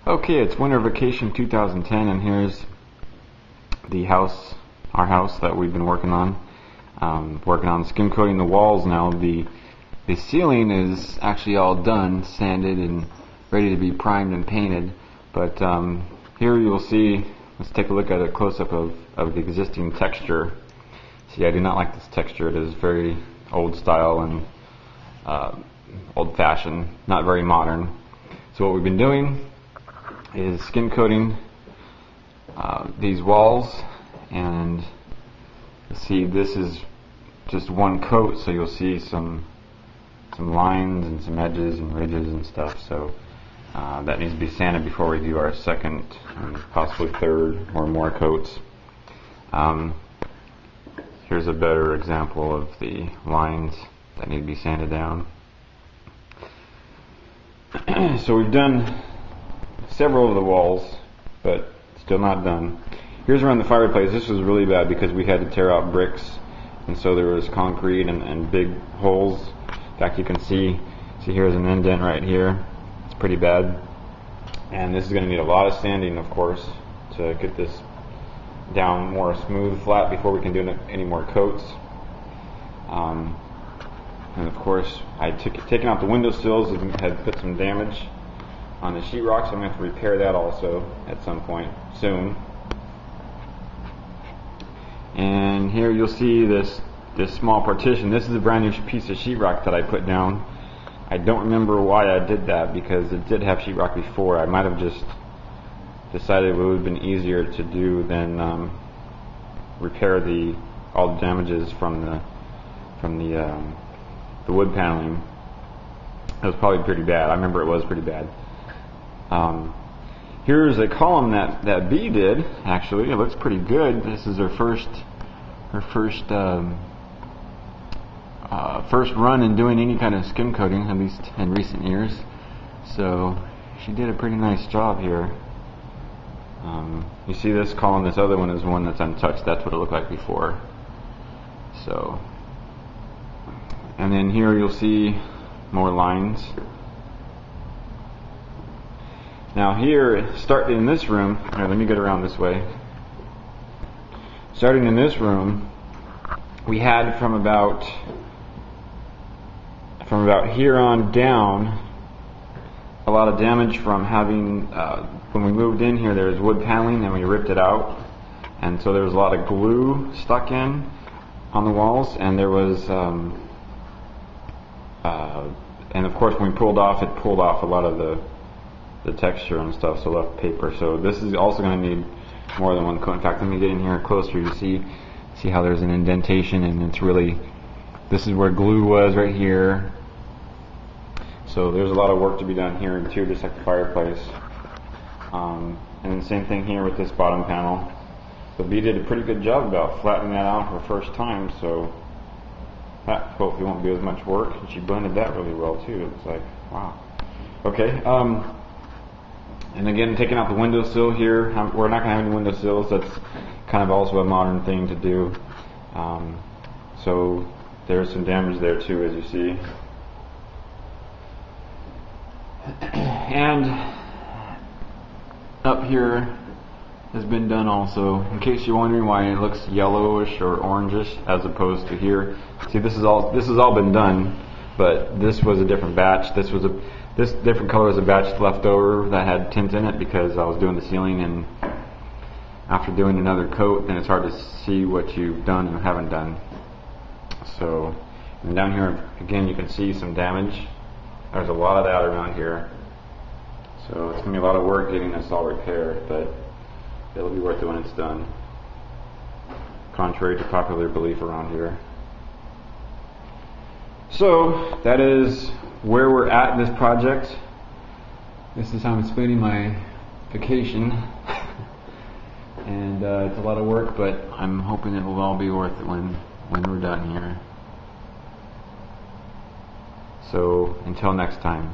Okay, it's winter vacation 2010, and here's the house, our house that we've been working on. Working on skim coating the walls now. The ceiling is actually all done, sanded and ready to be primed and painted. But here you'll see. Let's take a look at a close-up of the existing texture. See, I do not like this texture. It is very old style and old-fashioned, not very modern. So what we've been doing is skim coating these walls, and see, this is just one coat, so you'll see some lines and some edges and ridges and stuff. So that needs to be sanded before we do our second and possibly third or more coats. Here's a better example of the lines that need to be sanded down. So we've done several of the walls, but still not done. Here's around the fireplace. This was really bad because we had to tear out bricks, and so there was concrete and big holes. In fact, you can see here's an indent right here. It's pretty bad, and this is going to need a lot of sanding, of course, to get this down more smooth, flat before we can do any more coats. And of course, I taken out the windowsills and had put some damage on the sheetrock, so I'm going to have to repair that also at some point soon. And here you'll see this small partition. This is a brand new piece of sheetrock that I put down. I don't remember why I did that, because it did have sheetrock before. I might have just decided it would have been easier to do than repair all the damages from the wood paneling. It was probably pretty bad. I remember it was pretty bad. Here's a column that B did. Actually, it looks pretty good. This is her first run in doing any kind of skim coating, at least in recent years. So she did a pretty nice job here. You see this column. This other one is one that's untouched. That's what it looked like before. So, and then here you'll see more lines. Now here, starting in this room, let me get around this way. Starting in this room, we had from about here on down a lot of damage from having, when we moved in here, there was wood paneling and we ripped it out, and so there was a lot of glue stuck in on the walls, and there was and of course when we pulled off, it pulled off a lot of the texture and stuff, so left paper. So this is also going to need more than one coat. In fact, let me get in here closer. You see how there's an indentation, and it's really, this is where glue was right here. So there's a lot of work to be done here too, just like the fireplace. And then same thing here with this bottom panel. But B did a pretty good job about flattening that out her first time, so that hopefully won't be as much work. And she blended that really well too. It's like, wow. Okay. And again, taking out the windowsill here. We're not going to have any windowsills. That's kind of also a modern thing to do. So there's some damage there too, as you see. And up here has been done also. In case you're wondering why it looks yellowish or orangish as opposed to here. See, this has all been done, but this was a different batch. This different color was a batch left over that had tint in it because I was doing the ceiling, and after doing another coat, then it's hard to see what you've done and haven't done. So, and down here again you can see some damage. There's a lot of that around here. So it's going to be a lot of work getting this all repaired, but it'll be worth it when it's done, contrary to popular belief around here. So that is where we're at in this project. This is how I'm spending my vacation. And it's a lot of work, but I'm hoping it will all be worth it when we're done here. So until next time.